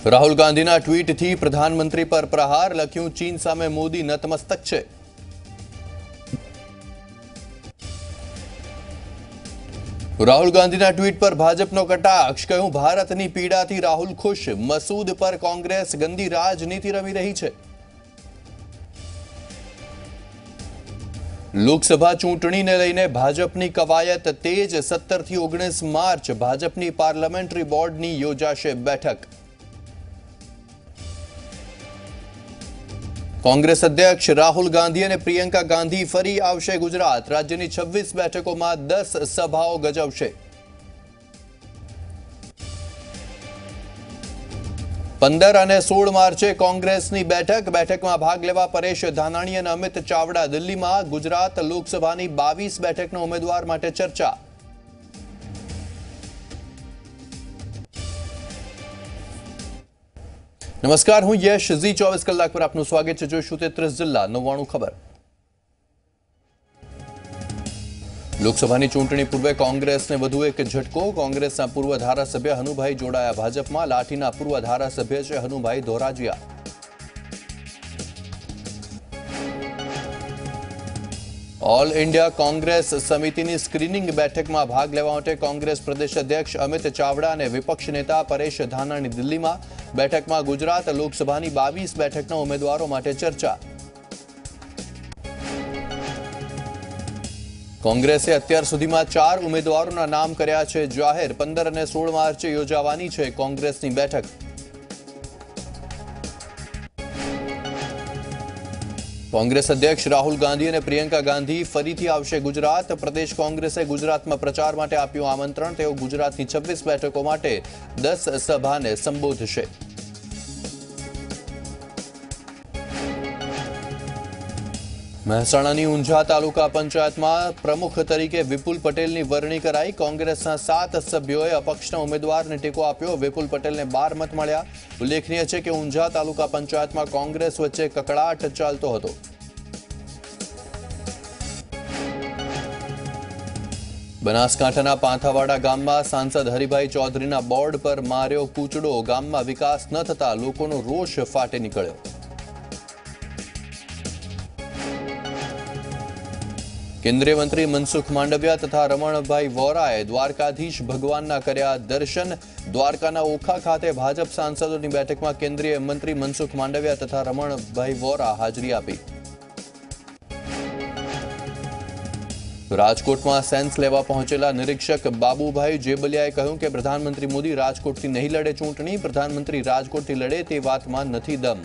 રાહુલ ગાંધીના ટ્વીટથી પ્રધાનમંત્રી પર પ્રહાર, લખ્યું ચીન સામે મોદી નતમસ્તક છે। રાહુલ ગાંધીના ટ્વીટ પર ભાજપનો કટાક્ષ, કહ્યું ભારતની પીડાથી રાહુલ ખુશ, મસૂદ પર કોંગ્રેસ ગંદી રાજનીતિ રમી રહી છે। લોકસભા ચૂંટણીને લઈને ભાજપની કવાયત તેજ, 17 થી 19 માર્ચ ભાજપની પાર્લામેન્ટરી બોર્ડની યોજાશે બેઠક। કોંગ્રેસ અધ્યક્ષ રાહુલ ગાંધી અને પ્રિયંકા ગાંધી ફરી આવશે ગુજરાત, રાજ્યની 26 બેઠકોમાં 10 સભાઓ ગજવશે। 15 અને 16 માર્ચે કોંગ્રેસની બેઠકમાં ભાગ લેવા પરેશ ધાનાણી અને અમિત ચાવડા દિલ્હીમાં। ગુજરાત લોકસભાની 22 બેઠકના ઉમેદવાર માટે ચર્ચા। નમસ્કાર, હું યશ, ઝી 24 કલાક પર આપનું સ્વાગત છે। જોઈશું 33 જિલ્લા 99 ખબર। લોકસભાની ચૂંટણી પૂર્વે કોંગ્રેસને વધુ એક ઝટકો, કોંગ્રેસના પૂર્વ ધારાસભ્ય હનુભાઈ જોડાયા ભાજપમાં। લાઠીના પૂર્વ ધારાસભ્ય છે હનુભાઈ ધોરાજીયા। ઓલ ઇન્ડિયા કોંગ્રેસ સમિતિની સ્ક્રીનિંગ બેઠકમાં ભાગ લેવા માટે કોંગ્રેસ પ્રદેશ અધ્યક્ષ અમિત ચાવડા અને વિપક્ષ નેતા પરેશ ધાનાણી દિલ્હીમાં। બેઠકમાં ગુજરાત લોકસભાની 22 બેઠકના ઉમેદવારો માટે ચર્ચા। કોંગ્રેસે અત્યાર સુધીમાં 4 ઉમેદવારોના નામ કર્યા છે જાહેર। 15 અને 16 માર્ચે યોજાવાની છે કોંગ્રેસની બેઠક। કોંગ્રેસ અધ્યક્ષ રાહુલ ગાંધી અને પ્રિયંકા ગાંધી ફરીથી આવશે ગુજરાત। પ્રદેશ કોંગ્રેસે ગુજરાતમાં પ્રચાર માટે આપ્યું આમંત્રણ। તેઓ ગુજરાતની 26 બેઠકો માટે 10 સભાને સંબોધશે। મહેસાણાની ઊંઝા તાલુકા પંચાયતમાં પ્રમુખ તરીકે વિપુલ પટેલની વરણી કરાઈ। કોંગ્રેસના 7 સભ્યોએ અપક્ષના ઉમેદવારને ટેકો આપ્યો। વિપુલ પટેલને 12 મત મળ્યા। ઉલ્લેખનીય છે કે ઊંઝા તાલુકા પંચાયતમાં કોંગ્રેસ વચ્ચે કકળાટ ચાલતો હતો। બનાસકાંઠાના પાંથાવાડા ગામમાં સાંસદ હરિભાઈ ચૌધરીના બોર્ડ પર માર્યો કૂચડો। ગામમાં વિકાસ ન થતા લોકોનો રોષ ફાટી નીકળ્યો। કેન્દ્રીય મંત્રી મનસુખ માંડવિયા તથા રમણભાઈ વોરાએ દ્વારકાધીશ ભગવાનના કર્યા દર્શન। દ્વારકાના ઓખા ખાતે ભાજપ સાંસદોની બેઠકમાં કેન્દ્રીય મંત્રી મનસુખ માંડવિયા તથા રમણભાઈ વોરા હાજરી આપી। રાજકોટમાં સેન્સ લેવા પહોંચેલા નિરીક્ષક બાબુભાઈ જેબલિયાએ કહ્યું કે પ્રધાનમંત્રી મોદી રાજકોટથી નહીં લડે ચૂંટણી, પ્રધાનમંત્રી રાજકોટથી લડે તે વાતમાં નથી દમ।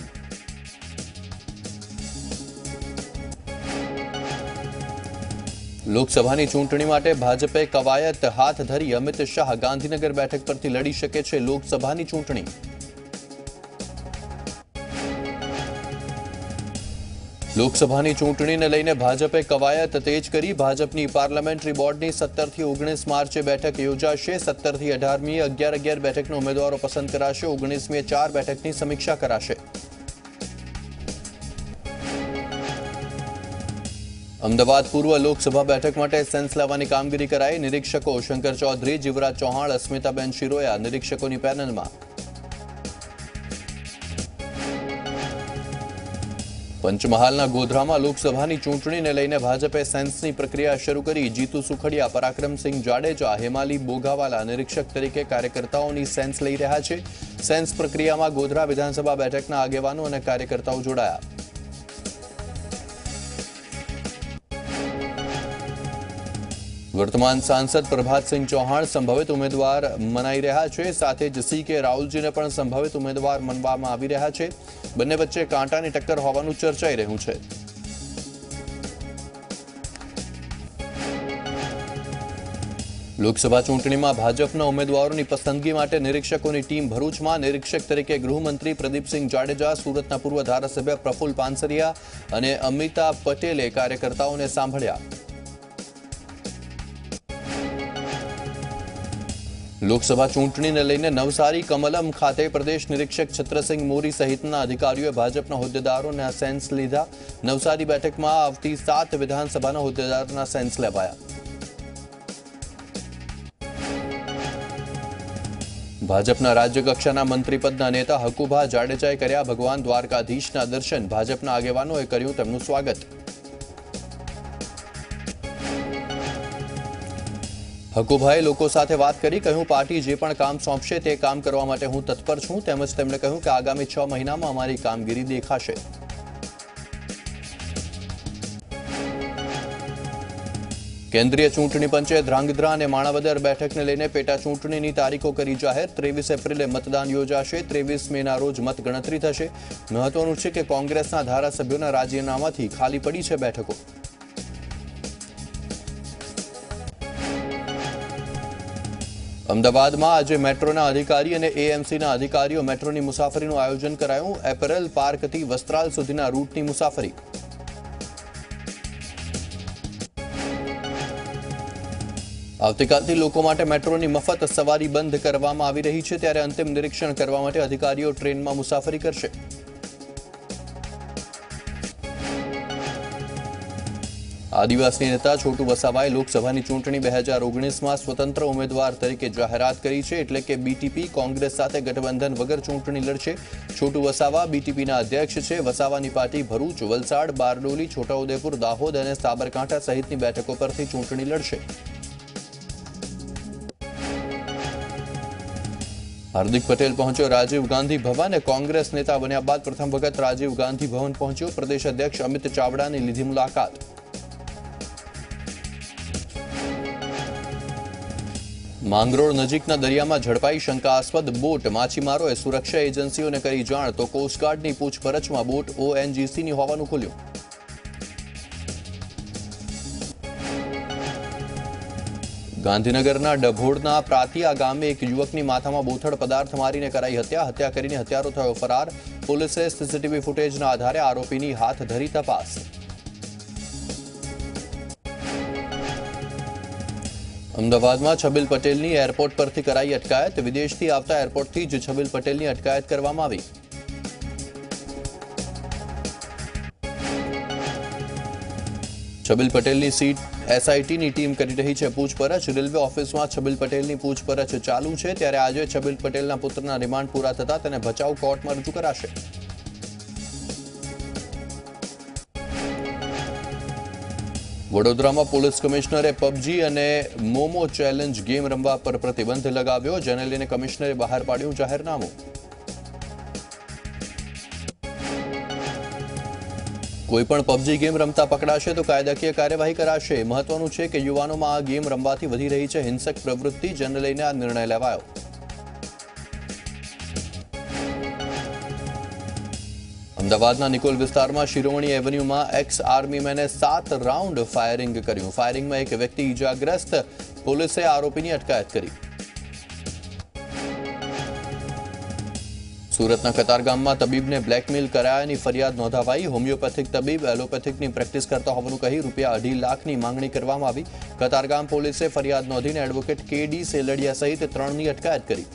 લોકસભાની ચૂંટણી માટે ભાજપે કવાયત હાથ ધરી। અમિત શાહ ગાંધીનગર બેઠક પરથી લડી શકે છે લોકસભાની ચૂંટણી। લોકસભાની ચૂંટણીને લઈને ભાજપે કવાયત તેજ કરી। ભાજપની પાર્લામેન્ટરી બોર્ડની 17 થી 19 માર્ચે બેઠક યોજાશે। 17 થી 18મી 11 બેઠકના ઉમેદવારો પસંદ કરાશે। 19મીએ 4 બેઠકની સમીક્ષા કરાશે। અમદાવાદ પૂર્વ લોકસભા બેઠક માટે સેન્સ લેવાની કામગીરી કરાઈ। નિરીક્ષકો શંકર ચૌધરી, જીવરાજ ચૌહાણ, અસ્મિતાબેન શિરોયા નિરીક્ષકોની પેનલમાં। પંચમહાલના ગોધરામાં લોકસભાની ચૂંટણીને લઈને ભાજપે સેન્સની પ્રક્રિયા શરૂ કરી। જીતુ સુખડિયા, પરાક્રમસિંહ જાડેજા, હેમાલી બોઘાવાલા નિરીક્ષક તરીકે કાર્યકર્તાઓની સેન્સ લઈ રહ્યા છે। સેન્સ પ્રક્રિયામાં ગોધરા વિધાનસભા બેઠકના આગેવાનો અને કાર્યકર્તાઓ જોડાયા। વર્તમાન સાંસદ પ્રભાતસિંહ ચૌહાણ સંભવિત ઉમેદવાર મનાઈ રહ્યા છે। સાથે જ CK રાહુલજીને પણ સંભવિત ઉમેદવાર માનવામાં આવી રહ્યા છે। બંને વચ્ચે કાંટાની ટક્કર હોવાનું ચર્ચાઈ રહ્યું છે। લોકસભા ચૂંટણીમાં ભાજપના ઉમેદવારોની પસંદગી માટે નિરીક્ષકોની ટીમ ભરૂચમાં। નિરીક્ષક તરીકે ગૃહમંત્રી પ્રદીપસિંહ જાડેજા, સુરતના પૂર્વ ધારાસભ્ય પ્રફુલ્લ પાનસરિયા અને અમિતા પટેલે કાર્યકર્તાઓને સાંભળ્યા। લોકસભા ચૂંટણીને લઈને નવસારી કમલમ ખાતે પ્રદેશ નિરીક્ષક છત્રસિંહ મોરી સહિતના અધિકારીઓએ ભાજપના હોદ્દેદારોના સેન્સ લીધા। નવસારી બેઠકમાં આવતી 7 વિધાનસભાના હોદ્દેદારોના સેન્સ લેવાયા। ભાજપના રાજ્યકક્ષાના મંત્રીપદના નેતા હકુભા જાડેજાએ કર્યા ભગવાન દ્વારકાધીશના દર્શન. ભાજપના આગેવાનોએ કર્યું તેમનું સ્વાગત. હકુભાએ લોકો સાથે વાત કરી કહ્યું, પાર્ટી જે પણ કામ સોંપશે તે કામ કરવા માટે હું તત્પર છું. તેમજ તેમણે કહ્યું કે આગામી 6 મહિનામાં અમારી કામગીરી દેખાશે. કેન્દ્રીય ચૂંટણી પંચે ધ્રાંગધ્રા અને માણાવદર બેઠકને લઈને પેટા ચૂંટણીની તારીખો કરી જાહેર. 23 એપ્રિલે મતદાન યોજાશે. 23 મેના રોજ મતગણતરી થશે. મહત્વનું છે કે કોંગ્રેસના ધારાસભ્યોના રાજીનામાથી ખાલી પડી છે બેઠકો. અમદાવાદમાં આજે મેટ્રોના અધિકારી અને એએમસીના અધિકારીઓ મેટ્રોની મુસાફરીનું આયોજન કરાયું. એપરલ પાર્કથી વસ્ત્રાલ સુધીના રૂટની મુસાફરી. આવતીકાલથી લોકો માટે મેટ્રોની મફત સવારી બંધ કરવામાં આવી રહી છે. ત્યારે અંતિમ નિરીક્ષણ કરવા માટે અધિકારીઓ ટ્રેનમાં મુસાફરી કરશે. આદિવાસી નેતા છોટુ વસાવાએ લોકસભાની ચૂંટણી 2019માં સ્વતંત્ર ઉમેદવાર તરીકે જાહેરાત કરી છે. એટલે કે બીટીપી કોંગ્રેસ સાથે ગઠબંધન વગર ચૂંટણી લડશે. છોટુ વસાવા બીટીપીના અધ્યક્ષ છે. વસાવાની પાર્ટી ભરૂચ, વલસાડ, બારડોલી, છોટાઉદેપુર, દાહોદ અને સાબરકાંઠા સહિતની બેઠકો પરથી ચૂંટણી લડશે. હાર્દિક પટેલ પહોંચ્યો રાજીવ ગાંધી ભવન. કોંગ્રેસ નેતા બન્યા બાદ પ્રથમ વખત રાજીવ ગાંધી ભવન પહોંચ્યો. પ્રદેશ અધ્યક્ષ અમિત ચાવડાની લીધી મુલાકાત. માંગરોળ નજીકના દરિયામાં ઝડપાઈ શંકાસ્પદ બોટ. માછીમારોએ સુરક્ષા એજન્સીઓને કરી જાણ તો કોસ્ટગાર્ડની પૂછપરછમાં બોટ ઓએનજીસીની હોવાનું ખુલ્યું. ગાંધીનગરના ડભોડના પ્રાતિયા ગામે એક યુવકની માથામાં બોથડ પદાર્થ મારીને કરાઈ હત્યા. હત્યા કરીને હત્યારો થયો ફરાર. પોલીસે સીસીટીવી ફૂટેજના આધારે આરોપીની હાથ ધરી તપાસ. અમદાવાદમાં છબીલ પટેલની એરપોર્ટ પરથી કરાઈ અટકાયત. વિદેશથી આવતા એરપોર્ટથી જ છબીલ પટેલની અટકાયત કરવામાં આવી. છબીલ પટેલની સીટ એસઆઈટીની ટીમ કરી રહી છે પૂછપરછ. રેલવે ઓફિસમાં છબીલ પટેલની પૂછપરછ ચાલુ છે. ત્યારે આજે છબીલ પટેલના પુત્રના રિમાન્ડ પૂરા થતા તેને ભચાઉ કોર્ટમાં રજૂ કરાશે. વડોદરામાં પોલીસ કમિશનરે પબજી અને મોમો ચેલેન્જ ગેમ રમવા પર પ્રતિબંધ લગાવ્યો. જેને લઈને કમિશનરે બહાર પાડ્યું જાહેરનામું. કોઈપણ પબજી ગેમ રમતા પકડાશે તો કાયદાકીય કાર્યવાહી કરાશે. મહત્વનું છે કે યુવાનોમાં આ ગેમ રમવાથી વધી રહી છે હિંસક પ્રવૃત્તિ. જેને લઈને આ નિર્ણય લેવાયો. અમદાવાદના નિકોલ વિસ્તારમાં શિરોમણી એવન્યુમાં એક્સ આર્મીમેને 7 રાઉન્ડ ફાયરિંગ કર્યું. ફાયરિંગમાં એક વ્યક્તિ ઈજાગ્રસ્ત. પોલીસે આરોપીની અટકાયત કરી. સુરતના કતારગામમાં તબીબને બ્લેકમેલ કરાયાની ફરિયાદ નોંધાવાઈ. હોમિયોપેથિક તબીબ એલોપેથિકની પ્રેક્ટિસ કરતા હોવાનું કહી ₹2.5 લાખની માંગણી કરવામાં આવી. કતારગામ પોલીસે ફરિયાદ નોંધીને એડવોકેટ કેડી સેલડિયા સહિત 3ની અટકાયત કરી.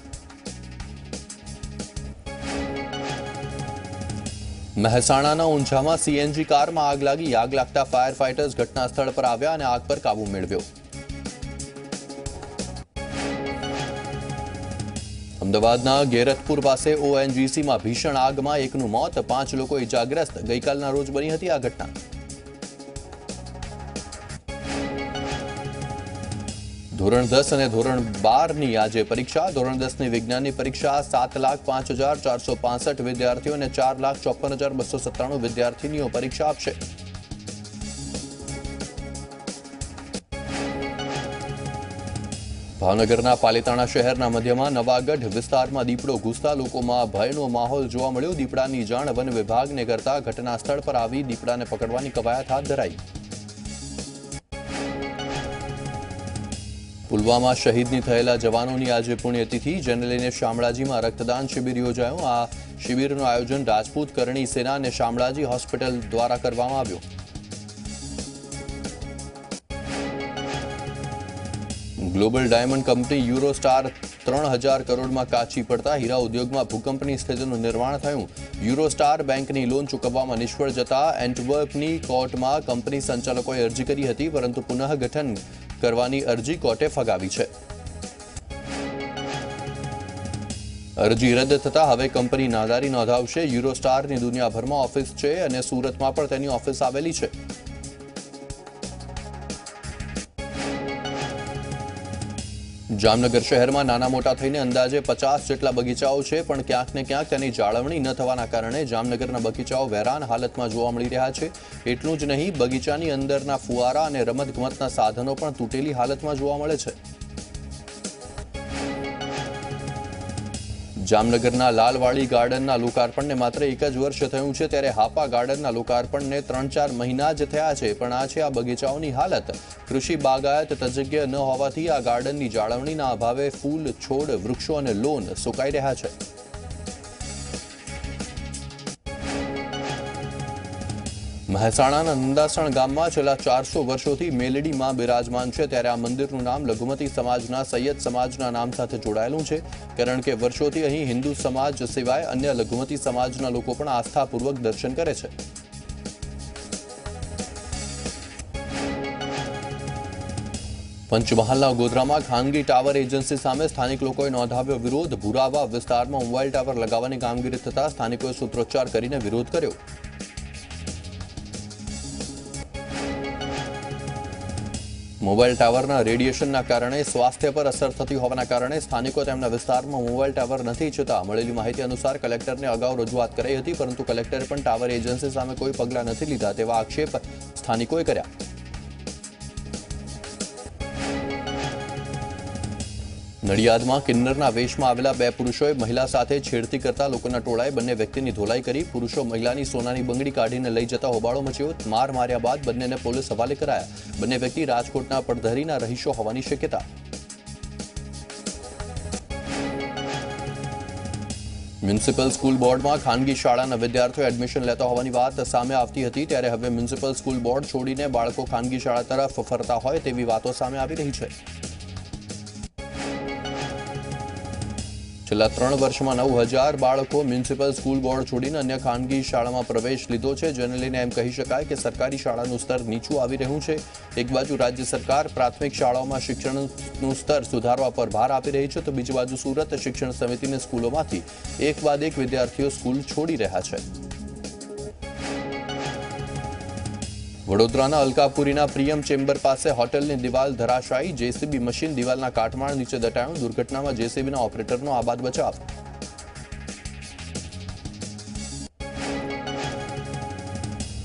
મહેસાણાના ઊંઝામાં સીએનજી કારમાં આગ લાગી. આગ લાગતા ફાયર ફાઇટર્સ ઘટના સ્થળ પર આવ્યા અને આગ પર કાબુ મેળવ્યો. અમદાવાદના ગેરતપુર પાસે ઓએનજીસીમાં ભીષણ આગમાં એકનું મોત, 5 લોકો ઇજાગ્રસ્ત. ગઈકાલના રોજ બની હતી આ ઘટના. ધોરણ 10 અને ધોરણ 12ની આજે પરીક્ષા. ધોરણ 10ની વિજ્ઞાનની પરીક્ષા 7,05,465 વિદ્યાર્થીઓ અને 4,54,297 વિદ્યાર્થીનીઓ પરીક્ષા આપશે. ભાવનગરના પાલિતાણા શહેરના મધ્યમાં નવાગઢ વિસ્તારમાં દીપડો ઘૂસતા લોકોમાં ભયનો માહોલ જોવા મળ્યો. દીપડાની જાણ વન વિભાગને કરતા ઘટના સ્થળ પર આવી દીપડાને પકડવાની કવાયત હાથ ધરાઈ. પુલવામા શહીદની થયેલા જવાનોની આજે પુણ્યતિથિ. જેને લઈને શામળાજીમાં રક્તદાન શિબિર યોજાયું. આ શિબિરનું આયોજન રાજપૂત કરણી સેના અને શામળાજી હોસ્પિટલ દ્વારા કરવામાં આવ્યું. ગ્લોબલ ડાયમંડ કંપની યુરોસ્ટાર 3,000 કરોડમાં કાચી પડતા હીરા ઉદ્યોગમાં ભૂકંપની સ્થિતિનું નિર્માણ થયું. યુરોસ્ટાર બેંકની લોન ચૂકવવામાં નિષ્ફળ જતા એન્ટવર્પની કોર્ટમાં કંપની સંચાલકોએ અરજી કરી હતી, પરંતુ પુનઃગઠન કરવાની અરજી કોર્ટે ફગાવી છે. અરજી રદ થતા હવે કંપની નાદારી નોંધાવશે. યુરોસ્ટારની દુનિયાભરમાં ઓફિસ છે અને સુરતમાં પણ તેની ઓફિસ આવેલી છે. જામનગર શહેરમાં નાના મોટા થઈને અંદાજે 50 જેટલા બગીચાઓ છે, પણ ક્યાંક ને ક્યાંક તેની જાળવણી ન થવાના કારણે જામનગરના બગીચાઓ વેરાન હાલતમાં જોવા મળી રહ્યા છે. એટલું જ નહીં, બગીચાની અંદરના ફુવારા અને રમતગમતના સાધનો પણ તૂટેલી હાલતમાં જોવા મળે છે. જામનગરના લાલવાડી ગાર્ડનના લોકાર્પણને માત્ર 1 જ વર્ષ થયું છે, ત્યારે હાપા ગાર્ડનના લોકાર્પણને 3-4 મહિના જ થયા છે. પણ આ છે આ બગીચાઓની હાલત. કૃષિ બાગાયત તજજ્ઞ ન હોવાથી આ ગાર્ડનની જાળવણીના અભાવે ફૂલ, છોડ, વૃક્ષો અને લોન સુકાઈ રહ્યા છે. મહેસાણાના નંદાસણ ગામમાં છેલ્લા 400 વર્ષોથી મેલડી માં બિરાજમાન છે, ત્યારે આ મંદિરનું નામ લઘુમતી સમાજના સૈયદ સમાજના નામ સાથે જોડાયેલું છે, કારણ કે વર્ષોથી અહીં હિન્દુ સમાજ સિવાય અન્ય લઘુમતી સમાજના લોકો પણ આસ્થાપૂર્વક દર્શન કરે છે. પંચમહાલના ગોધરામાં ખાનગી ટાવર એજન્સી સામે સ્થાનિક લોકોએ નોંધાવ્યો વિરોધ. ભુરાવા વિસ્તારમાં મોબાઈલ ટાવર લગાવવાની કામગીરી થતા સ્થાનિકોએ સૂત્રોચ્ચાર કરીને વિરોધ કર્યો. મોબાઈલ ટાવરના રેડિયેશનના કારણે સ્વાસ્થ્ય પર અસર થતી હોવાના કારણે સ્થાનિકો તેમના વિસ્તારમાં મોબાઈલ ટાવર નથી ઈચ્છતા. મળેલી માહિતી અનુસાર કલેક્ટરને અગાઉ રજૂઆત કરાઈ હતી, પરંતુ કલેક્ટરે પણ ટાવર એજન્સી સામે કોઈ પગલાં નથી લીધા તેવા આક્ષેપ સ્થાનિકોએ કર્યા. નડિયાદમાં કિન્નરના વેશમાં આવેલા 2 પુરુષોએ મહિલા સાથે છેડતી કરતા લોકોના ટોળાએ બંને વ્યક્તિની ધોલાઈ કરી. પુરુષો મહિલાની સોનાની બંગડી કાઢીને લઈ જતા હોબાળો મચ્યો. માર માર્યા બાદ બંનેને પોલીસ હવાલે કરાયા. બંને વ્યક્તિ રાજકોટના પડધરીના રહીશો હોવાની શક્યતા. મ્યુનિસિપલ સ્કૂલ બોર્ડમાં ખાનગી શાળાના વિદ્યાર્થીઓ એડમિશન લેતા હોવાની વાત સામે આવતી હતી, ત્યારે હવે મ્યુનિસિપલ સ્કૂલ બોર્ડ છોડીને બાળકો ખાનગી શાળા તરફ ફરતા હોય તેવી વાતો સામે આવી રહી છે. છેલ્લા 3 વર્ષમાં 9000 બાળકો મ્યુનિસિપલ સ્કૂલ બોર્ડ છોડીને અન્ય ખાનગી શાળામાં પ્રવેશ લીધો છે, જેને લઈને એમ કહી શકાય કે સરકારી શાળાનું સ્તર નીચું આવી રહ્યું છે. એક બાજુ રાજ્ય સરકાર પ્રાથમિક શાળાઓમાં શિક્ષણનું સ્તર સુધારવા પર ભાર આપી રહી છે, તો બીજી બાજુ સુરત શિક્ષણ સમિતિની સ્કૂલોમાંથી એક બાદ એક વિદ્યાર્થીઓ સ્કૂલ છોડી રહ્યા છે. વડોદરાના અલકાપુરીના પ્રિયમ ચેમ્બર પાસે હોટલની દિવાલ ધરાશાયી. જેસીબી મશીન દિવાલના કાટમાળ નીચે દટાયું. દુર્ઘટનામાં જેસીબીના ઓપરેટરનો આબાદ બચાવ.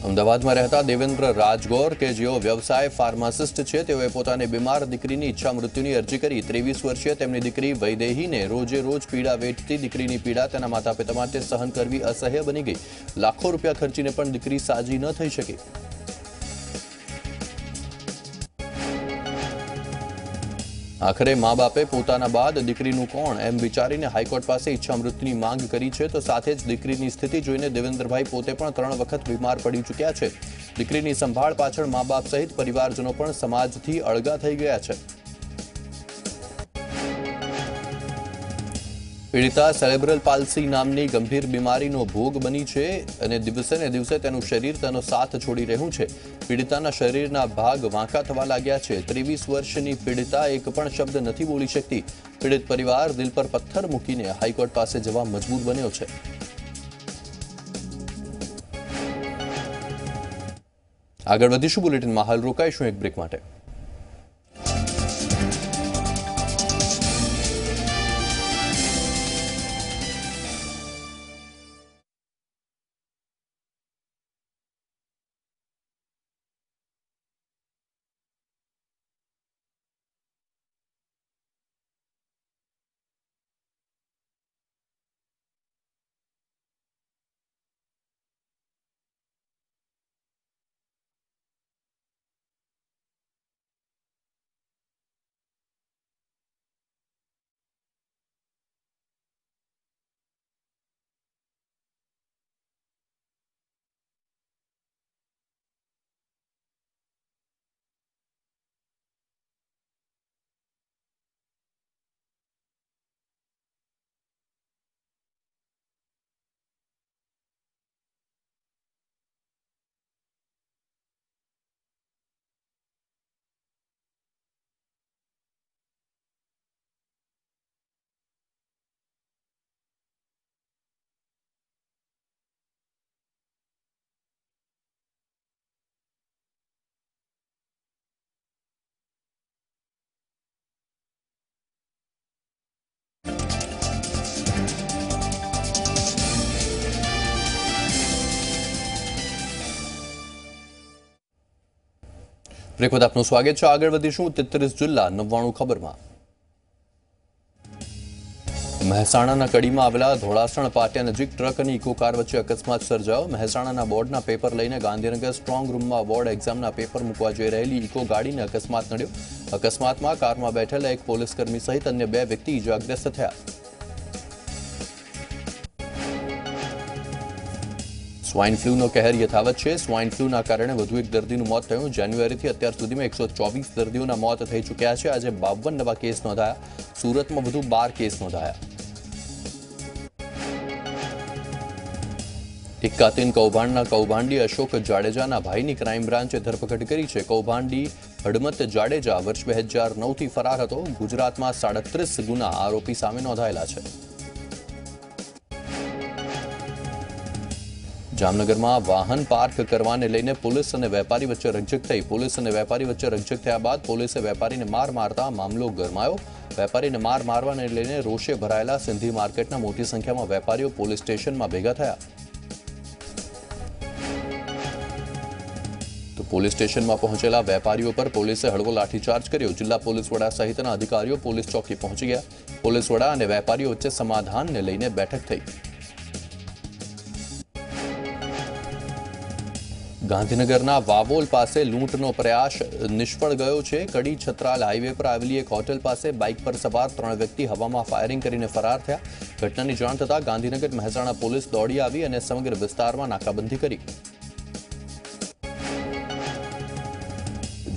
અમદાવાદમાં રહેતા દેવેન્દ્ર રાજગોર, કે જેઓ વ્યવસાય ફાર્માસિસ્ટ છે, તેઓએ પોતાની બીમાર દીકરીની ઈચ્છા મૃત્યુની અરજી કરી. 23 વર્ષીય તેમની દીકરી વૈદેહીને રોજે રોજ પીડા વેઠતી દીકરીની પીડા તેના માતા પિતા માટે સહન કરવી અસહ્ય બની ગઈ. લાખો રૂપિયા ખર્ચીને પણ દીકરી સાજી ન થઈ શકી. આખરે મા બાપે પોતાના બાદ દીકરીનું કોણ એમ વિચારીને હાઈકોર્ટ પાસે ઈચ્છા મૃત્યુની માંગ કરી છે, તો સાથે જ દીકરીની સ્થિતિ જોઈને દેવેન્દ્રભાઈ પોતે પણ 3 વખત બીમાર પડી ચૂક્યા છે. દીકરીની સંભાળ પાછળ મા બાપ સહિત પરિવારજનો પણ સમાજથી અળગા થઈ ગયા છે. પીડિતા સેરેબ્રલ પાલ્સી નામની ગંભીર બીમારીનો ભોગ બની છે અને દિવસે ને દિવસે તેનું શરીર તેનો સાથ છોડી રહ્યું છે. પીડિતાના શરીરના ભાગ વાંકા થવા લાગ્યા છે. 23 વર્ષની પીડિતા એક પણ શબ્દ નથી બોલી શકતી. પીડિત પરિવાર દિલ પર પથ્થર મૂકીને હાઈકોર્ટ પાસે જવા મજબૂર બન્યો છે. આગળ વધીશું બુલેટિનમાં. હાલ રોકાઈશું એક બ્રેક માટે. બ્રેક બાદ આપનું સ્વાગત છે. આગળ વધીશું 33 જિલ્લા 99 ખબરમાં. મહેસાણાના કડીમાં આવેલા ધોળાસણ પાટિયા નજીક ટ્રક અને ઇકો કાર વચ્ચે અકસ્માત સર્જાયો. મહેસાણાના બોર્ડના પેપર લઈને ગાંધીનગર સ્ટ્રોંગ રૂમમાં બોર્ડ એક્ઝામના પેપર મૂકવા જઈ રહેલી ઇકો ગાડીને અકસ્માત નડ્યો. અકસ્માતમાં કારમાં બેઠેલા એક પોલીસકર્મી સહિત અન્ય 2 વ્યક્તિ ઇજાગ્રસ્ત થયા. સ્વાઇન ફ્લૂનો કહેર યથાવત છે. સ્વાઇન ફ્લૂના કારણે વધુ એક દર્દીનું મોત થયું. જાન્યુઆરીથી અત્યાર સુધીમાં 124 દર્દીઓના મોત થઈ ચૂક્યા છે. આજે 52 નવા કેસ નોંધાયા. સુરતમાં વધુ 12 કેસ નોંધાયા. ટિક્કાતીન કૌભાંડના કૌભાંડી અશોક જાડેજાના ભાઈની ક્રાઇમ બ્રાન્ચે ધરપકડ કરી છે. કૌભાંડી હડમત જાડેજા વર્ષ 2009થી ફરાર હતો. ગુજરાતમાં 37 ગુના આરોપી સામે નોંધાયેલા છે. જામનગરમાં વાહન પાર્ક કરવાને લઈને પોલીસ અને વેપારી વચ્ચે રકઝક થઈ. પોલીસ અને વેપારી વચ્ચે રકઝક થયા બાદ પોલીસે વેપારીને માર મારતા મામલો ગરમાયો. વેપારીને માર મારવાને લઈને રોષે ભરાયેલા સિંધી માર્કેટના મોટી સંખ્યામાં વેપારીઓ પોલીસ સ્ટેશનમાં ભેગા થયા. તો પોલીસ સ્ટેશનમાં પહોંચેલા વેપારીઓ પર પોલીસે હળવો લાઠીચાર્જ કર્યો. જિલ્લા પોલીસ વડા સહિતના અધિકારીઓ પોલીસ ચોકી પહોંચી ગયા. પોલીસ વડા અને વેપારીઓ વચ્ચે સમાધાનને લઈને બેઠક થઈ. ગાંધીનગરના વાવોલ પાસે લૂંટનો પ્રયાસ નિષ્ફળ ગયો છે. કડી છત્રાલ હાઈવે પર આવેલી એક હોટેલ પાસે બાઇક પર સવાર 3 વ્યક્તિ હવામાં ફાયરિંગ કરીને ફરાર થયા. ઘટનાની જાણ થતાં ગાંધીનગર મહેસાણા પોલીસ દોડી આવી અને સમગ્ર વિસ્તારમાં નાકાબંધી કરી.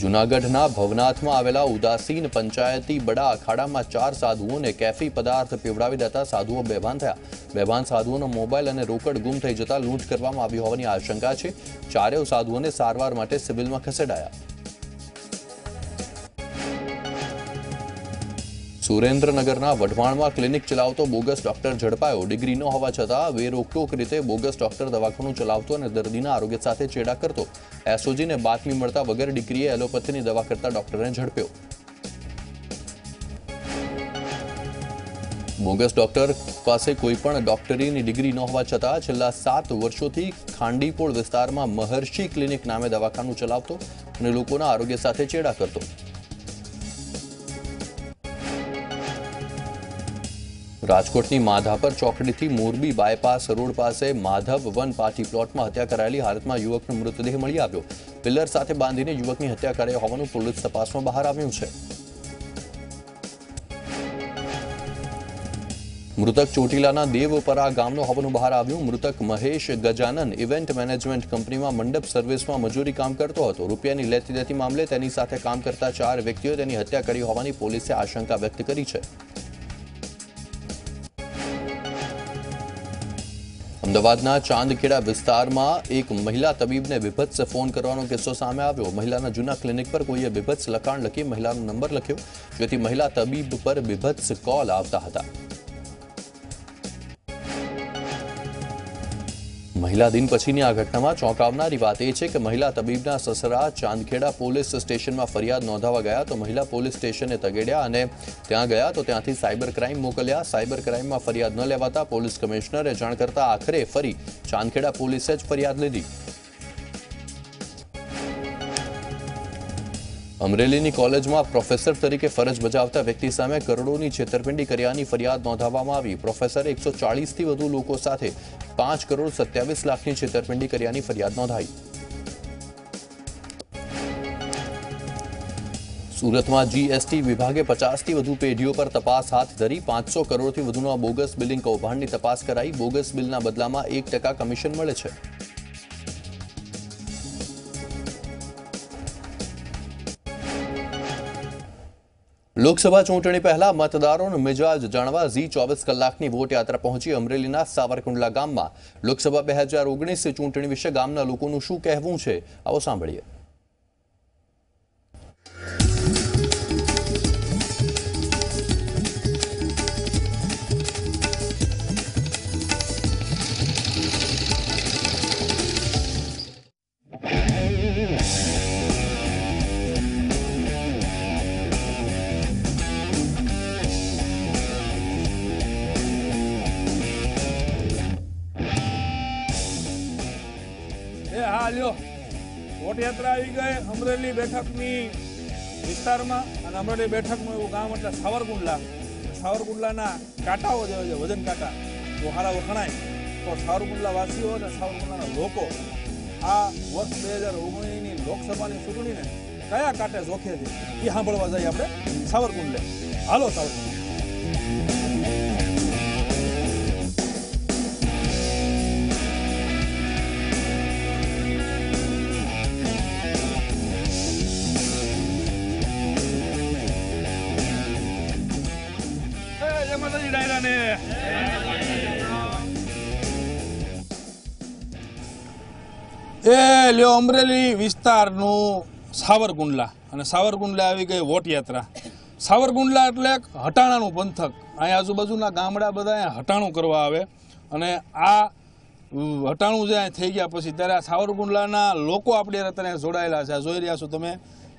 જૂનાગઢના ભવનાથમાં આવેલા ઉદાસીન પંચાયતી બડા અખાડામાં 4 સાધુઓને કેફી પદાર્થ પીવડાવી દેતા સાધુઓ બેભાન થયા. બેભાન સાધુઓનો મોબાઈલ અને રોકડ ગુમ થઈ જતા લૂંટ કરવામાં આવી હોવાની આશંકા છે. 4 સાધુઓને સારવાર માટે સિવિલમાં ખસેડાયા. સુરેન્દ્રનગરના વઢવાણમાં ક્લિનિક ચલાવતો બોગસ ડોક્ટર ઝડપાયો. ડિગ્રી ન હોવા છતાં બેરોકટોક રીતે બોગસ ડોક્ટર દવાખાનું ચલાવતો અને દર્દીના આરોગ્ય સાથે ચેડા કરતો. એસઓજીને બાતમી મળતા વગર ડિગ્રીએ એલોપેથીની દવા કરતા ડોક્ટરને ઝડપ્યો. બોગસ ડોક્ટર પાસે કોઈપણ ડોક્ટરીની ડિગ્રી ન હોવા છતાં છેલ્લા 7 વર્ષોથી ખાંડીપોળ વિસ્તારમાં મહર્ષિ ક્લિનિક નામે દવાખાનું ચલાવતો અને લોકોના આરોગ્ય સાથે ચેડા કરતો. રાજકોટની માધાપર ચોકડીથી મોરબી બાયપાસ રોડ પાસે માધવ વન પાર્ટી પ્લોટમાં હત્યા કરાયેલી હાલતમાં યુવકનો મૃતદેહ મળી આવ્યો. પિલ્લર સાથે બાંધીને યુવકની હત્યા કરાઈ હોવાનું પોલીસ તપાસમાં બહાર આવ્યું છે. મૃતક ચોટીલાના દેવપરા ગામનો હોવાનું બહાર આવ્યું. મૃતક મહેશ ગજાનન ઇવેન્ટ મેનેજમેન્ટ કંપનીમાં મંડપ સર્વિસમાં મજૂરી કામ કરતો હતો. રૂપિયાની લેતી દેતી મામલે તેની સાથે કામ કરતા 4 વ્યક્તિઓએ તેની હત્યા કરી હોવાની પોલીસે આશંકા વ્યક્ત કરી છે. અમદાવાદના ચાંદખેડા વિસ્તારમાં એક મહિલા તબીબને વિભત્સ ફોન કરવાનો કિસ્સો સામે આવ્યો. મહિલાના જૂના ક્લિનિક પર કોઈએ વિભત્સ લખાણ લખી મહિલાનો નંબર લખ્યો, જેથી મહિલા તબીબ પર વિભત્સ કોલ આવતા હતા. મહિલા દિન પછીની આ ઘટનામાં ચોંકાવનારી વાત એ છે કે મહિલા તબીબના સસરા ચાંદખેડા પોલીસ સ્ટેશનમાં ફરિયાદ નોંધાવવા ગયા તો મહિલા પોલીસ સ્ટેશને તગેડ્યા અને ત્યાં ગયા તો ત્યાંથી સાયબર ક્રાઇમ મોકલ્યા. સાયબર ક્રાઇમમાં ફરિયાદ ન લેવાતા પોલીસ કમિશનરે જાણ કરતા આખરે ફરી ચાંદખેડા પોલીસે જ ફરિયાદ લીધી. અમરેલીની કોલેજમાં પ્રોફેસર તરીકે ફરજ બજાવતા વ્યક્તિ સામે કરોડોની છેતરપિંડી કર્યાની ફરિયાદ નોંધાવવામાં આવી. પ્રોફેસરે 140થી વધુ લોકો સાથે 5 કરોડ 27 લાખની છેતરપિંડી કર્યાની ફરિયાદ નોંધાઈ. સુરતમાં જીએસટી વિભાગે 50થી વધુ પેઢીઓ પર તપાસ હાથ ધરી. 500 કરોડથી વધુના બોગસ બિલિંગ કૌભાંડની તપાસ કરાઈ. બોગસ બિલના બદલામાં 1% કમિશન મળે છે. લોકસભા ચૂંટણી પહેલા મતદારોનો મિજાજ જાણવા ઝી 24 કલાકની વોટ યાત્રા પહોંચી અમરેલીના સાવરકુંડલા ગામમાં. લોકસભા 2019 ચૂંટણી વિશે ગામના લોકોનું શું કહેવું છે, આવો સાંભળીએ. હા લ્યો વોટ વોટ યાત્રા આવી ગઈ અમરેલી બેઠકની વિસ્તારમાં અને અમરેલી બેઠકનું એવું ગામ એટલે સાવરકુંડલા. સાવરકુંડલાના કાંટાઓ જે હોય છે વજન કાંટા બહુ સારા વખણાય. તો સાવરકુંડલા વાસીઓ અને સાવરકુંડલાના લોકો આ વર્ષ 2019ની લોકસભાની ચૂંટણીને કયા કાંટે જોખે છે એ સાંભળવા જઈએ આપણે સાવરકુંડલે. હાલો સાવરકુંડલે. એ લ્યો અમરેલી વિસ્તારનું સાવરકુંડલા અને સાવરકુંડલા આવી ગઈ વોટ યાત્રા. સાવરકુંડલા એટલે એક હટાણાનું પંથક. અહીં આજુબાજુના ગામડા બધા હટાણું કરવા આવે અને આ હટાણું જે અહીં થઈ ગયા પછી ત્યારે આ સાવરકુંડલાના લોકો આપણી અત્યારે જોડાયેલા છે. જોઈ રહ્યા છો તમે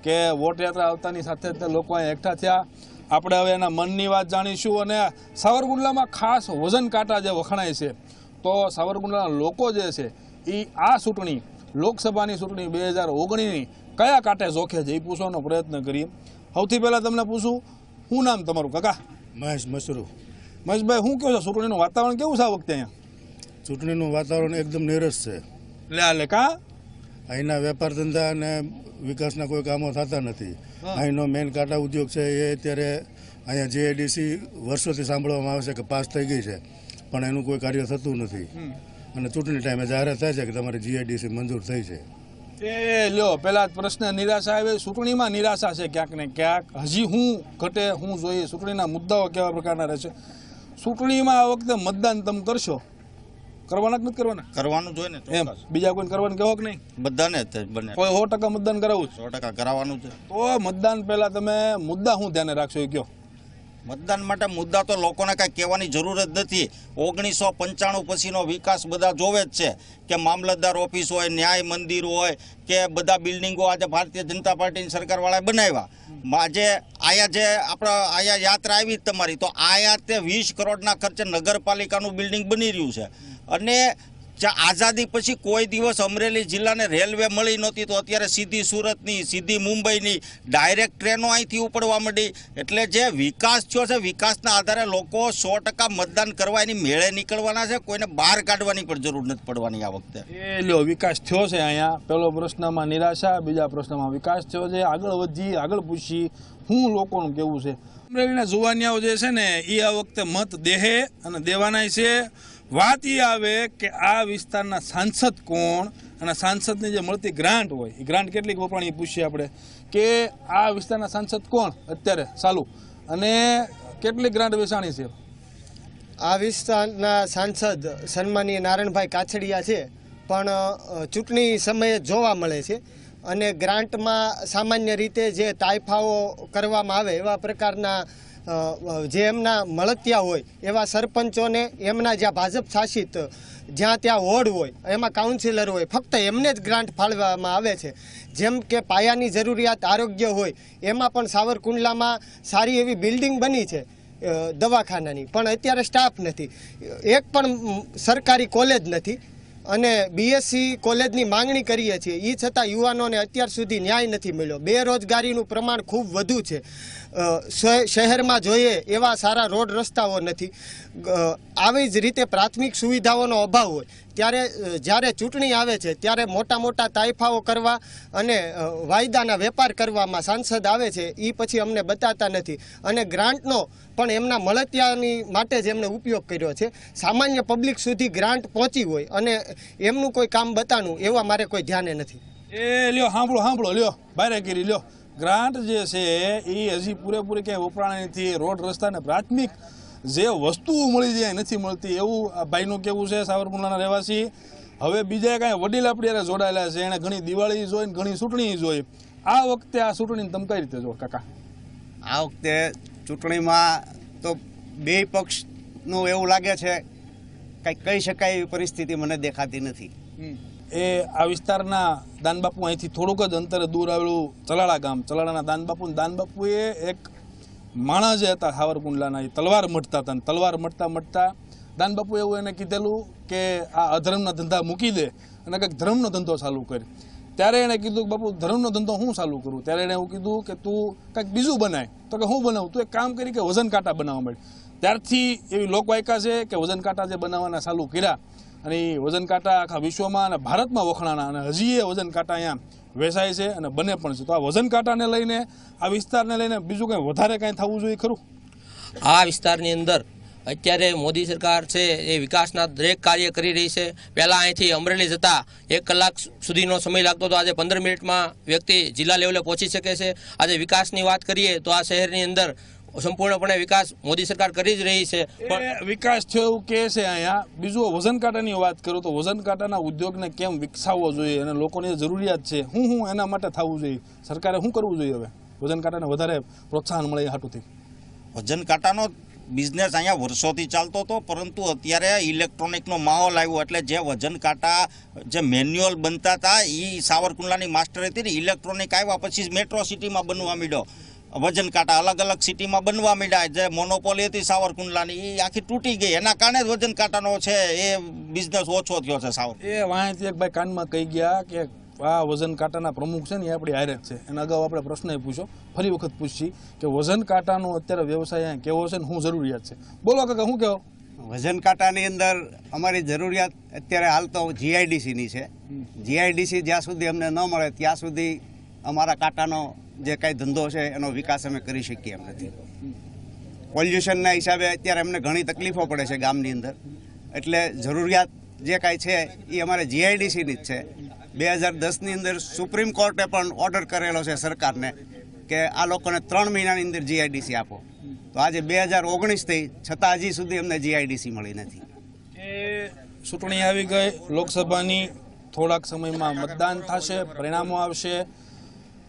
કે વોટ યાત્રા આવતાની સાથે લોકો અહીં એકઠા થયા. આપણે હવે એના મનની વાત જાણીશું અને સાવરકુંડલામાં ખાસ વજન કાંટા જે વખણાય છે તો સાવરકુંડલાના લોકો જે છે એ આ ચૂંટણી લોકસભાની ચૂંટણી 2019ની કયા કાંટે જોખે છે એ પૂછવાનો પ્રયત્ન કરીએ. સૌથી પહેલાં તમને પૂછું, શું નામ તમારું કાકા? મહેશ મસરૂ. મહેશભાઈ, શું કહો છો, ચૂંટણીનું વાતાવરણ કેવું છે આ વખતે અહીંયા? ચૂંટણીનું વાતાવરણ એકદમ નિરસ છે. લે કા અહીંના વેપાર ધંધા અને વિકાસના કોઈ કામો થતા નથી. અહીંનો મેઇન કાંટા ઉદ્યોગ છે એ અત્યારે અહીંયા જીઆઈડીસી વર્ષોથી સાંભળવામાં આવે છે કે પાસ થઈ ગઈ છે પણ એનું કોઈ કાર્ય થતું નથી અને ચૂંટણી ટાઈમે જાહેરાત થાય છે કે તમારી જીઆઈડીસી મંજૂર થઈ છે. એ લ્યો પહેલા પ્રશ્ન નિરાશા આવે. ચૂંટણીમાં નિરાશા છે ક્યાંક ને ક્યાંક. હજી હું ઘટે હું જોઈએ, ચૂંટણીના મુદ્દાઓ કેવા પ્રકારના રહેશે? ચૂંટણીમાં આ વખતે મતદાન તમે કરશો? કરવાના કે નથી કરવાના? કરવાનું જોઈએ ને એમ બીજા કોઈને કરવાનું કહો કે નહીં? બધાને બને કોઈ 100% મતદાન કરાવવું? 100% કરાવવાનું છે. તો મતદાન પહેલા તમે મુદ્દા શું ધ્યાને રાખશો એ કહો. મતદાન માટે મુદ્દા તો લોકોને કાંઈ કહેવાની જરૂર જ નથી. 1995 પછીનો વિકાસ બધા જોવે જ છે કે મામલતદાર ઓફિસ હોય, ન્યાય મંદિર હોય કે બધા બિલ્ડિંગો આજે ભારતીય જનતા પાર્ટીની સરકારવાળાએ બનાવ્યા. આજે આયા જે આપણે આયા યાત્રા આવી જ તમારી, તો આયા તે 20 કરોડના ખર્ચે નગરપાલિકાનું બિલ્ડિંગ બની રહ્યું છે. અને આઝાદી પછી કોઈ દિવસ અમરેલી જિલ્લાને રેલવે મળી નહોતી તો અત્યારે સીધી સુરતની, સીધી મુંબઈની ડાયરેક્ટ ટ્રેનો અહીંથી ઉપડવા માંડી. એટલે જે વિકાસ થયો છે વિકાસના આધારે લોકો 100% મતદાન કરવા એની મેળે નીકળવાના છે. કોઈને બહાર કાઢવાની પણ જરૂર નથી પડવાની આ વખતે. એ લ્યો વિકાસ થયો છે અહીંયા. પહેલો પ્રશ્નમાં નિરાશા, બીજા પ્રશ્નમાં વિકાસ થયો છે. આગળ વધી, આગળ પૂછી શું લોકોનું કેવું છે. અમરેલીના જુવાનિયાઓ જે છે ને એ આ વખતે મત દેહે અને દેવાનાય છે. વાત એ આવે કે આ વિસ્તારના સાંસદ કોણ અને સાંસદની જે મળતી ગ્રાન્ટ હોય એ ગ્રાન્ટ કેટલીક વપરાણી પૂછીએ આપણે કે આ વિસ્તારના સાંસદ કોણ અત્યારે ચાલુ અને કેટલી ગ્રાન્ટ વેચાણી છે? આ વિસ્તારના સાંસદ સન્માનીય નારાયણભાઈ કાછડિયા છે પણ ચૂંટણી સમયે જોવા મળે છે અને ગ્રાન્ટમાં સામાન્ય રીતે જે તાઇફાઓ કરવામાં આવે એવા પ્રકારના જે એમના મળતિયા હોય એવા સરપંચોને એમના જ્યાં ભાજપ શાસિત જ્યાં ત્યાં વોર્ડ હોય એમાં કાઉન્સિલર હોય ફક્ત એમને જ ગ્રાન્ટ ફાળવવામાં આવે છે. જેમ કે પાયાની જરૂરિયાત આરોગ્ય હોય એમાં પણ સાવરકુંડલામાં સારી એવી બિલ્ડિંગ બની છે દવાખાનાની, પણ અત્યારે સ્ટાફ નથી. એક પણ સરકારી કોલેજ નથી અને બીએસસી કોલેજની માંગણી કરીએ છીએ એ છતાં યુવાનોને અત્યાર સુધી ન્યાય નથી મળ્યો. બેરોજગારીનું પ્રમાણ ખૂબ વધુ છે. શહેરમાં જોઈએ એવા સારા રોડ રસ્તાઓ નથી. આવી જ રીતે પ્રાથમિક સુવિધાઓનો અભાવ હોય ત્યારે જ્યારે ચૂંટણી આવે છે ત્યારે મોટા મોટા તાઇફાઓ કરવા અને વાયદાના વેપાર કરવામાં સાંસદ આવે છે એ પછી અમને બતાતા નથી અને ગ્રાન્ટનો પણ એમના મળતિયાની માટે જ એમને ઉપયોગ કર્યો છે. સામાન્ય પબ્લિક સુધી ગ્રાન્ટ પહોંચી હોય અને એમનું કોઈ કામ બતાનું એવા મારે કોઈ ધ્યાને નથી. એ લ્યો સાંભળો લ્યો બારેગીરી લ્યો. ગ્રાન્ટ જે છે એ હજી પૂરેપૂરી ક્યાંય વપરાણી નથી. રોડ રસ્તા ને પ્રાથમિક જે વસ્તુઓ મળી જાય નથી મળતી એવું આ ભાઈનું કેવું છે, સાવરકુંડલાના રહેવાસી. હવે બીજા કાંઈ વડીલ આપણી જોડાયેલા છે, એણે ઘણી દિવાળી જોઈ ને ઘણી ચૂંટણી જોઈ. આ વખતે આ ચૂંટણીને તમે કઈ રીતે જો કાકા? આ વખતે ચૂંટણીમાં તો બે પક્ષનું એવું લાગે છે કંઈક કહી શકાય એવી પરિસ્થિતિ મને દેખાતી નથી. એ આ વિસ્તારના દાનબાપુ અહીંથી થોડુંક જ અંતરે દૂર આવેલું ચલાળા ગામ, ચલાળાના દાનબાપુએ એક માણસ જે હતા સાવરકુંડલાના એ તલવાર મઢતા હતા. તલવાર મઢતા દાનબાપુ એવું એને કીધેલું કે આ અધર્મના ધંધા મૂકી દે અને કંઈક ધર્મનો ધંધો ચાલુ કરે. ત્યારે એણે કીધું કે બાપુ ધર્મનો ધંધો હું ચાલુ કરું. ત્યારે એણે એવું કીધું કે તું કંઈક બીજું બનાય. તો કે હું બનાવું? તું એક કામ કરી કે વજન કાંટા બનાવવા માંડ. ત્યારથી એવી લોકવાયકા છે કે વજન કાંટા જે બનાવવાના ચાલુ કર્યા અને એ વજન કાંટા આખા વિશ્વમાં અને ભારતમાં વખણાણા અને હજી એ વજન કાંટા અહીંયા વેચાય છે અને બને પણ છે. તો આ વજન કાંટાને લઈને આ વિસ્તારને લઈને બીજું કંઈ વધારે કાંઈ થવું જોઈએ ખરું? આ વિસ્તારની અંદર અત્યારે મોદી સરકાર છે એ વિકાસના દરેક કાર્ય કરી રહી છે. પહેલાં અહીંથી અમરેલી જતા 1 કલાક સુધીનો સમય લાગતો હતો, આજે 15 મિનિટમાં વ્યક્તિ જિલ્લા લેવલે પહોંચી શકે છે. આજે વિકાસની વાત કરીએ તો આ શહેરની અંદર સંપૂર્ણપણે વિકાસ મોદી સરકાર કરી જ રહી છે. પણ વિકાસ થયો એવું કહે છે અહીંયા. બીજું વજન કાંટાની વાત કરું તો વજન કાંટાના ઉદ્યોગને કેમ વિકસાવવો જોઈએ અને લોકોની જરૂરિયાત છે હું એના માટે થવું જોઈએ? સરકારે શું કરવું જોઈએ હવે વજન કાંટાને વધારે પ્રોત્સાહન મળે એ હાટુથી? વજન કાંટાનો બિઝનેસ અહીંયા વર્ષોથી ચાલતો હતો, પરંતુ અત્યારે ઇલેક્ટ્રોનિકનો માહોલ આવ્યો એટલે જે વજન કાંટા જે મેન્યુઅલ બનતા હતા એ સાવરકુંડલાની માસ્ટર હતી ને, ઇલેક્ટ્રોનિક આવ્યા પછી મેટ્રો સિટીમાં બનવા માંડ્યો. વજન કાંટા અલગ અલગ સિટીમાં બનવા માંડ્યા. જે મોનોપોલી હતી સાવરકુંડલાની એ આખી તૂટી ગઈ. એના કારણે જ વજન કાંટાનો છે એ બિઝનેસ ઓછો થયો છે. સાવર એ વાંચી એક ભાઈ કાનમાં કહી ગયા કે આ વજન કાંટાના પ્રમુખ છે ને એ આપણી હારે છે. એના અગાઉ આપણે પ્રશ્ન પૂછ્યો, ફરી વખત પૂછીએ કે વજન કાંટાનો અત્યારે વ્યવસાય અહીંયા કેવો છે ને શું જરૂરિયાત છે? બોલો કાકા, શું કહેવો? વજન કાંટાની અંદર અમારી જરૂરિયાત અત્યારે હાલ તો જીઆઈડીસીની છે. જીઆઈડીસી જ્યાં સુધી અમને ન મળે ત્યાં સુધી અમારા કાંટાનો જે કાંઈ ધંધો છે એનો વિકાસ અમે કરી શકીએ એમ નથી. પોલ્યુશનના હિસાબે અત્યારે અમને ઘણી તકલીફો પડે છે ગામની અંદર. એટલે જરૂરિયાત જે કાંઈ છે એ અમારે જીઆઈડીસીની જ છે. 2010ની અંદર સુપ્રીમ કોર્ટે પણ ઓર્ડર કરેલો છે સરકારને કે આ લોકોને 3 મહિનાની અંદર જીઆઈડીસી આપો. તો આજે 2019 થઈ છતાં હજી સુધી અમને જીઆઈડીસી મળી નથી. એ ચૂંટણી આવી ગઈ લોકસભાની, થોડાક સમયમાં મતદાન થશે, પરિણામો આવશે.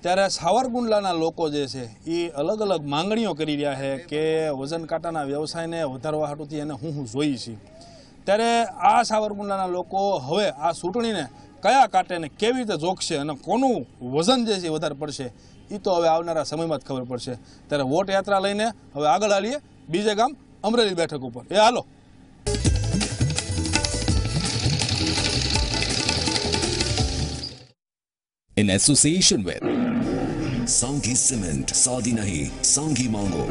ત્યારે સાવરકુંડલાના લોકો જે છે એ અલગ અલગ માંગણીઓ કરી રહ્યા છે કે વજન કાંટાના વ્યવસાયને વધારવા હાટુથી એને હું જોઈ છે. ત્યારે આ સાવરકુંડલાના લોકો હવે આ ચૂંટણીને કયા કાંટાને કેવી રીતે જોખશે અને કોનું વજન જે છે વધારે પડશે એ તો હવે આવનારા સમયમાં જ ખબર પડશે. ત્યારે વોટ યાત્રા લઈને હવે આગળ હાલીએ બીજે ગામ અમરેલી બેઠક ઉપર. એ હાલો. In association with Sanghi Cement, Saudi Nahi, Sanghi Mango.